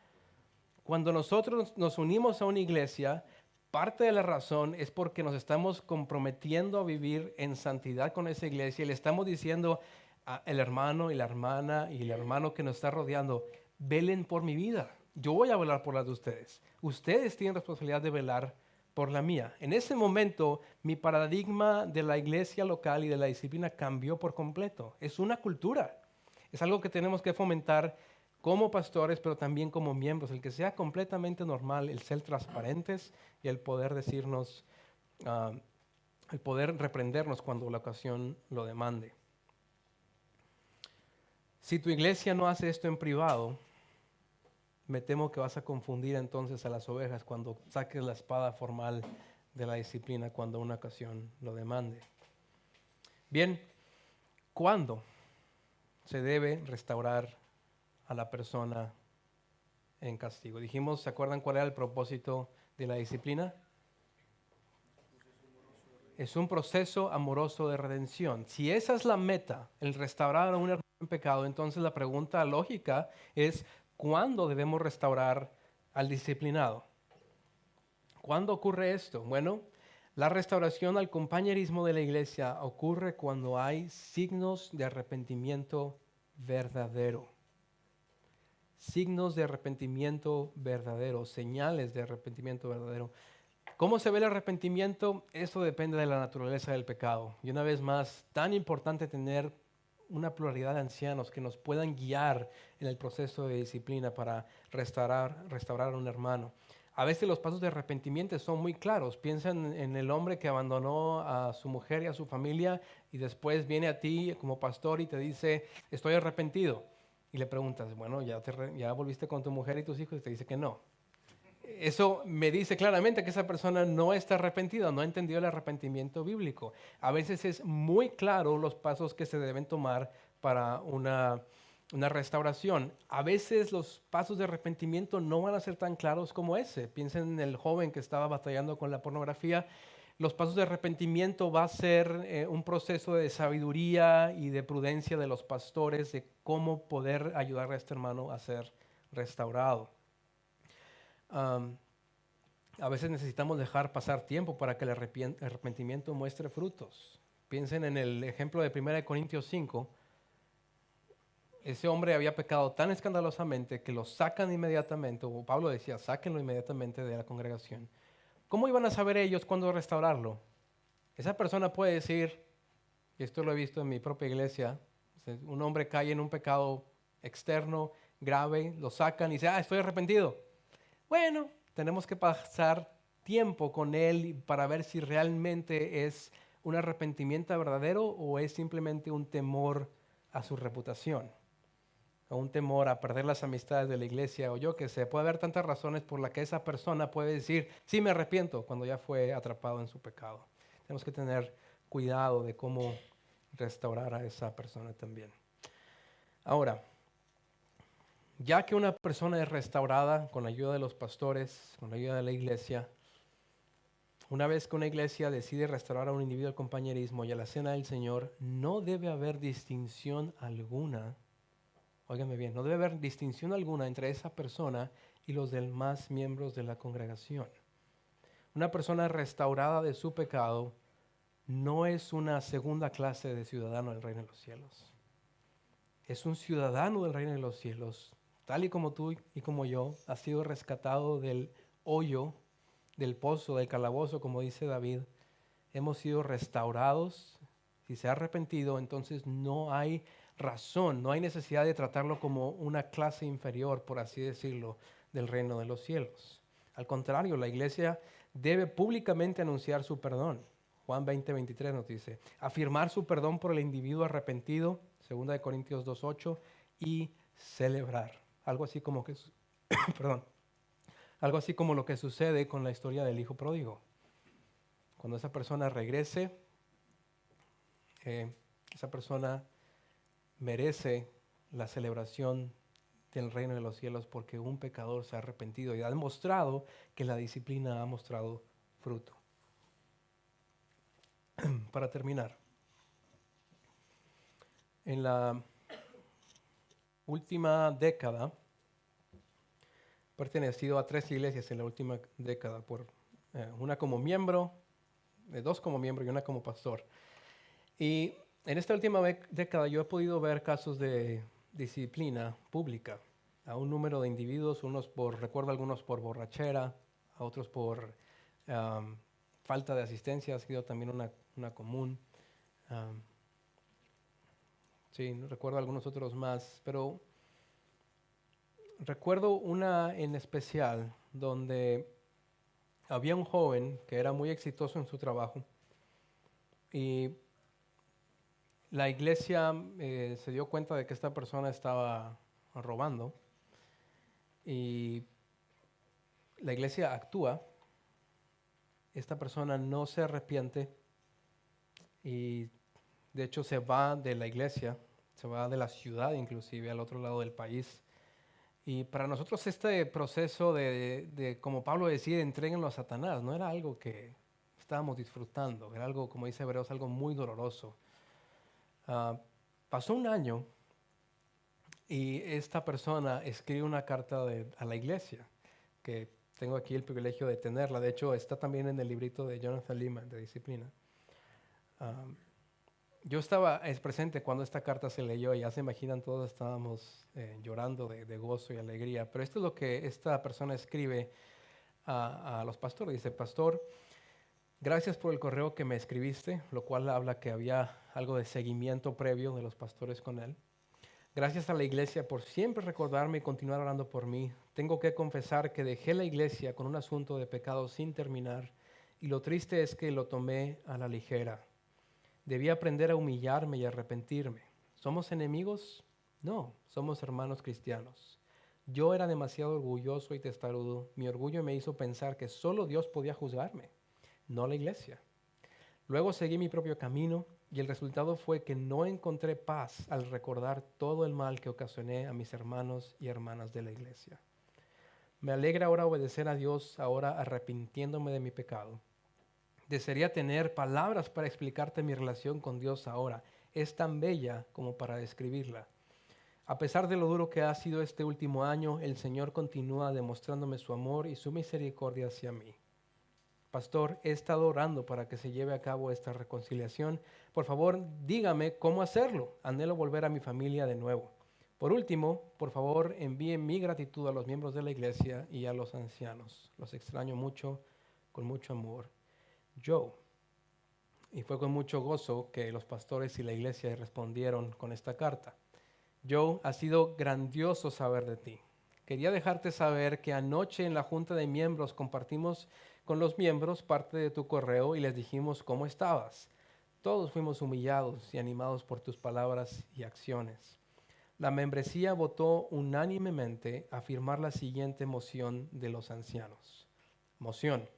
Cuando nosotros nos unimos a una iglesia, parte de la razón es porque nos estamos comprometiendo a vivir en santidad con esa iglesia y le estamos diciendo al hermano y la hermana y el hermano que nos está rodeando, velen por mi vida. yo voy a velar por las de ustedes. Ustedes tienen responsabilidad de velar por la mía. En ese momento, mi paradigma de la iglesia local y de la disciplina cambió por completo. Es una cultura. Es algo que tenemos que fomentar como pastores, pero también como miembros. El que sea completamente normal, el ser transparentes y el poder decirnos, ah, el poder reprendernos cuando la ocasión lo demande. Si tu iglesia no hace esto en privado, me temo que vas a confundir entonces a las ovejas cuando saques la espada formal de la disciplina cuando una ocasión lo demande. Bien, ¿cuándo se debe restaurar a la persona en castigo? Dijimos, ¿se acuerdan cuál era el propósito de la disciplina? Es un proceso amoroso de redención. Si esa es la meta, el restaurar a un hermano en pecado, entonces la pregunta lógica es, ¿cuándo debemos restaurar al disciplinado? ¿Cuándo ocurre esto? Bueno, la restauración al compañerismo de la iglesia ocurre cuando hay signos de arrepentimiento verdadero. Signos de arrepentimiento verdadero, señales de arrepentimiento verdadero. ¿Cómo se ve el arrepentimiento? Eso depende de la naturaleza del pecado. Y una vez más, tan importante tener una pluralidad de ancianos que nos puedan guiar en el proceso de disciplina para restaurar a un hermano. A veces los pasos de arrepentimiento son muy claros. Piensan en el hombre que abandonó a su mujer y a su familia y después viene a ti como pastor y te dice, estoy arrepentido. Y le preguntas, bueno, ¿ya volviste con tu mujer y tus hijos? Y te dice que no. Eso me dice claramente que esa persona no está arrepentida, no ha entendido el arrepentimiento bíblico. A veces es muy claro los pasos que se deben tomar para una restauración. A veces los pasos de arrepentimiento no van a ser tan claros como ese. Piensen en el joven que estaba batallando con la pornografía. Los pasos de arrepentimiento va a ser un proceso de sabiduría y de prudencia de los pastores de cómo poder ayudar a este hermano a ser restaurado. A veces necesitamos dejar pasar tiempo para que el arrepentimiento muestre frutos. Piensen en el ejemplo de 1 Corintios 5. Ese hombre había pecado tan escandalosamente que lo sacan inmediatamente, o Pablo decía, sáquenlo inmediatamente de la congregación. ¿Cómo iban a saber ellos cuándo restaurarlo? Esa persona puede decir, y esto lo he visto en mi propia iglesia, un hombre cae en un pecado externo, grave, lo sacan y dice, estoy arrepentido. Bueno, tenemos que pasar tiempo con él para ver si realmente es un arrepentimiento verdadero o es simplemente un temor a su reputación, o un temor a perder las amistades de la iglesia, o yo que sé. Puede haber tantas razones por las que esa persona puede decir, sí me arrepiento, cuando ya fue atrapado en su pecado. Tenemos que tener cuidado de cómo restaurar a esa persona también. Ahora, ya que una persona es restaurada con la ayuda de los pastores, con la ayuda de la iglesia, una vez que una iglesia decide restaurar a un individuo al compañerismo y a la cena del Señor, no debe haber distinción alguna, óigame bien, no debe haber distinción alguna entre esa persona y los demás miembros de la congregación. Una persona restaurada de su pecado no es una segunda clase de ciudadano del reino de los cielos. Es un ciudadano del reino de los cielos, tal y como tú y como yo, ha sido rescatado del hoyo, del pozo, del calabozo, como dice David. Hemos sido restaurados. Si se ha arrepentido, entonces no hay razón, no hay necesidad de tratarlo como una clase inferior, por así decirlo, del reino de los cielos. Al contrario, la iglesia debe públicamente anunciar su perdón. Juan 20:23 nos dice, afirmar su perdón por el individuo arrepentido, 2 Corintios 2:8, y celebrar. Algo así como que, perdón, algo así como lo que sucede con la historia del hijo pródigo. Cuando esa persona regrese, esa persona merece la celebración del reino de los cielos porque un pecador se ha arrepentido y ha demostrado que la disciplina ha mostrado fruto. Para terminar, en la última década, pertenecido a 3 iglesias en la última década, una como miembro, 2 como miembro y una como pastor. Y en esta última década yo he podido ver casos de disciplina pública. a un número de individuos, recuerdo algunos por borrachera, a otros por falta de asistencia, ha sido también una común. Um, sí, no recuerdo algunos otros más, pero recuerdo una en especial donde había un joven que era muy exitoso en su trabajo y la iglesia se dio cuenta de que esta persona estaba robando y la iglesia actúa. Esta persona no se arrepiente y de hecho se va de la iglesia, se va de la ciudad inclusive al otro lado del país. Y para nosotros este proceso como Pablo decía, entréguenlo a Satanás, no era algo que estábamos disfrutando, era algo, como dice Hebreos, algo muy doloroso. Pasó un año y esta persona escribe una carta a la iglesia, que tengo aquí el privilegio de tenerla. De hecho, está también en el librito de Jonathan Leeman de Disciplina. Yo estaba presente cuando esta carta se leyó y ya se imaginan, todos estábamos llorando de gozo y alegría. Pero esto es lo que esta persona escribe a los pastores. Dice: pastor, gracias por el correo que me escribiste, lo cual habla que había algo de seguimiento previo de los pastores con él. Gracias a la iglesia por siempre recordarme y continuar orando por mí. Tengo que confesar que dejé la iglesia con un asunto de pecado sin terminar y lo triste es que lo tomé a la ligera. Debí aprender a humillarme y arrepentirme. ¿Somos enemigos? No, somos hermanos cristianos. Yo era demasiado orgulloso y testarudo. Mi orgullo me hizo pensar que solo Dios podía juzgarme, no la iglesia. Luego seguí mi propio camino y el resultado fue que no encontré paz al recordar todo el mal que ocasioné a mis hermanos y hermanas de la iglesia. Me alegra ahora obedecer a Dios, ahora arrepintiéndome de mi pecado. Desearía tener palabras para explicarte mi relación con Dios ahora. Es tan bella como para describirla. A pesar de lo duro que ha sido este último año, el Señor continúa demostrándome su amor y su misericordia hacia mí. Pastor, he estado orando para que se lleve a cabo esta reconciliación. Por favor, dígame cómo hacerlo. Anhelo volver a mi familia de nuevo. Por último, por favor, envíe mi gratitud a los miembros de la iglesia y a los ancianos. Los extraño mucho, con mucho amor. Joe. Y fue con mucho gozo que los pastores y la iglesia respondieron con esta carta. Joe, ha sido grandioso saber de ti. Quería dejarte saber que anoche en la junta de miembros compartimos con los miembros parte de tu correo y les dijimos cómo estabas. Todos fuimos humillados y animados por tus palabras y acciones. La membresía votó unánimemente a firmar la siguiente moción de los ancianos. Moción.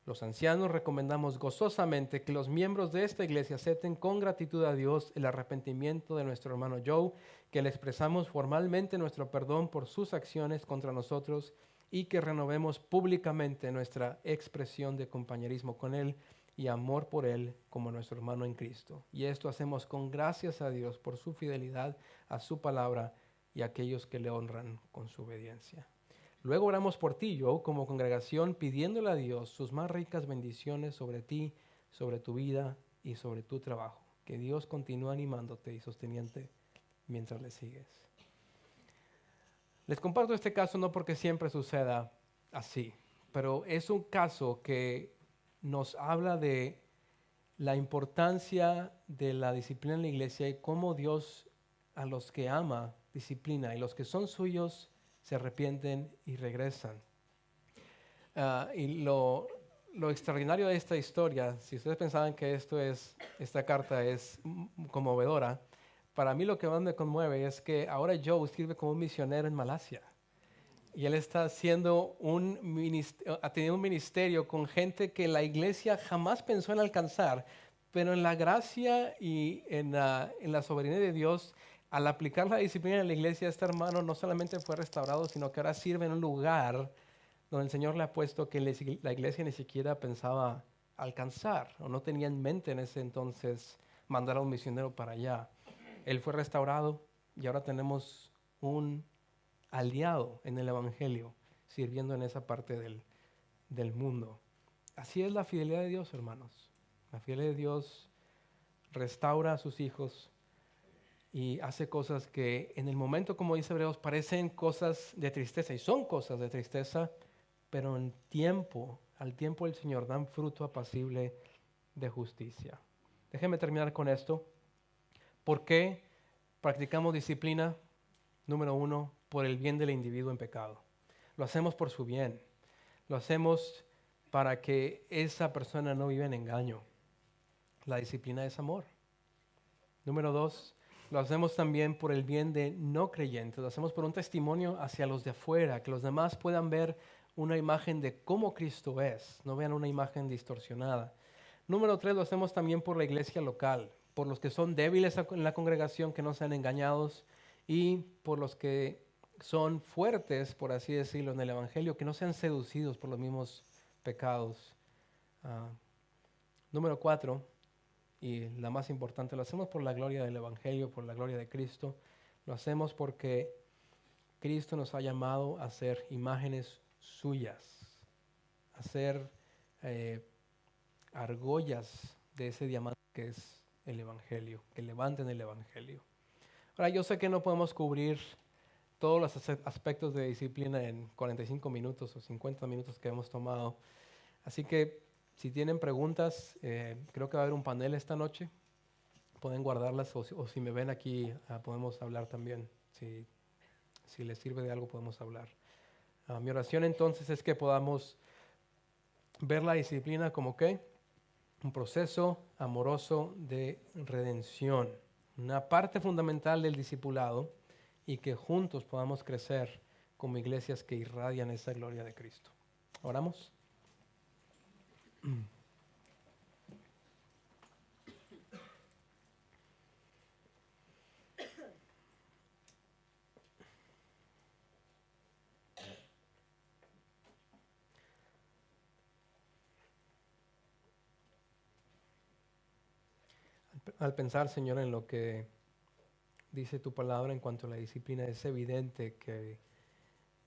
Los ancianos recomendamos gozosamente que los miembros de esta iglesia acepten con gratitud a Dios el arrepentimiento de nuestro hermano Joe, que le expresamos formalmente nuestro perdón por sus acciones contra nosotros y que renovemos públicamente nuestra expresión de compañerismo con él y amor por él como nuestro hermano en Cristo. Y esto hacemos con gracias a Dios por su fidelidad a su palabra y a aquellos que le honran con su obediencia. Luego oramos por ti, Joe, como congregación, pidiéndole a Dios sus más ricas bendiciones sobre ti, sobre tu vida y sobre tu trabajo. Que Dios continúe animándote y sosteniéndote mientras le sigues. Les comparto este caso no porque siempre suceda así, pero es un caso que nos habla de la importancia de la disciplina en la iglesia y cómo Dios a los que ama disciplina y los que son suyos se arrepienten y regresan. Y lo extraordinario de esta historia, si ustedes pensaban que esta carta es conmovedora, para mí lo que más me conmueve es que ahora Joe sirve como un misionero en Malasia. Y él está haciendo ha tenido un ministerio con gente que la iglesia jamás pensó en alcanzar, pero en la gracia y en la soberanía de Dios, al aplicar la disciplina en la iglesia, este hermano no solamente fue restaurado, sino que ahora sirve en un lugar donde el Señor le ha puesto que la iglesia ni siquiera pensaba alcanzar, o no tenía en mente en ese entonces mandar a un misionero para allá. Él fue restaurado y ahora tenemos un aliado en el Evangelio, sirviendo en esa parte del mundo. Así es la fidelidad de Dios, hermanos. La fidelidad de Dios restaura a sus hijos y hace cosas que en el momento, como dice Hebreos, parecen cosas de tristeza y son cosas de tristeza, pero al tiempo del Señor dan fruto apacible de justicia. Déjeme terminar con esto. ¿Por qué practicamos disciplina? Número 1, por el bien del individuo en pecado. Lo hacemos por su bien. Lo hacemos para que esa persona no viva en engaño. La disciplina es amor. Número 2, lo hacemos también por el bien de no creyentes. Lo hacemos por un testimonio hacia los de afuera, que los demás puedan ver una imagen de cómo Cristo es, no vean una imagen distorsionada. Número 3, lo hacemos también por la iglesia local, por los que son débiles en la congregación, que no sean engañados, y por los que son fuertes, por así decirlo, en el Evangelio, que no sean seducidos por los mismos pecados. Número 4, y la más importante, lo hacemos por la gloria del Evangelio, por la gloria de Cristo. Lo hacemos porque Cristo nos ha llamado a ser imágenes suyas, a ser argollas de ese diamante que es el Evangelio, que levanten el Evangelio. Ahora, yo sé que no podemos cubrir todos los aspectos de disciplina en 45 minutos o 50 minutos que hemos tomado. Así que si tienen preguntas, creo que va a haber un panel esta noche. Pueden guardarlas o si me ven aquí podemos hablar también. Si les sirve de algo podemos hablar. Mi oración entonces es que podamos ver la disciplina como ¿qué? Un proceso amoroso de redención, una parte fundamental del discipulado, y que juntos podamos crecer como iglesias que irradian esa gloria de Cristo. ¿Oramos? Al pensar, Señor, en lo que dice tu palabra en cuanto a la disciplina, es evidente que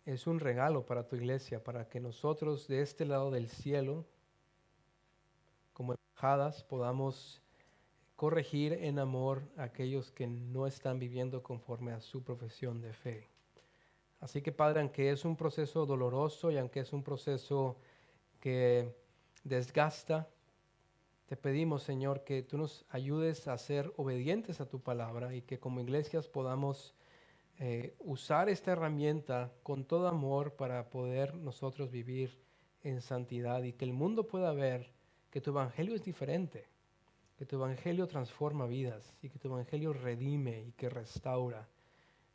es un regalo para tu iglesia, para que nosotros de este lado del cielo, como embajadas, podamos corregir en amor a aquellos que no están viviendo conforme a su profesión de fe. Así que, Padre, aunque es un proceso doloroso y aunque es un proceso que desgasta, te pedimos, Señor, que tú nos ayudes a ser obedientes a tu palabra y que como iglesias podamos usar esta herramienta con todo amor para poder nosotros vivir en santidad y que el mundo pueda ver que tu evangelio es diferente, que tu evangelio transforma vidas y que tu evangelio redime y que restaura.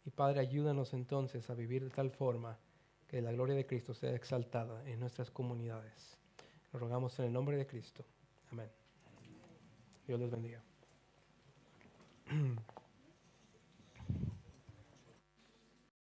Y Padre, ayúdanos entonces a vivir de tal forma que la gloria de Cristo sea exaltada en nuestras comunidades. Lo rogamos en el nombre de Cristo. Amén. Dios les bendiga.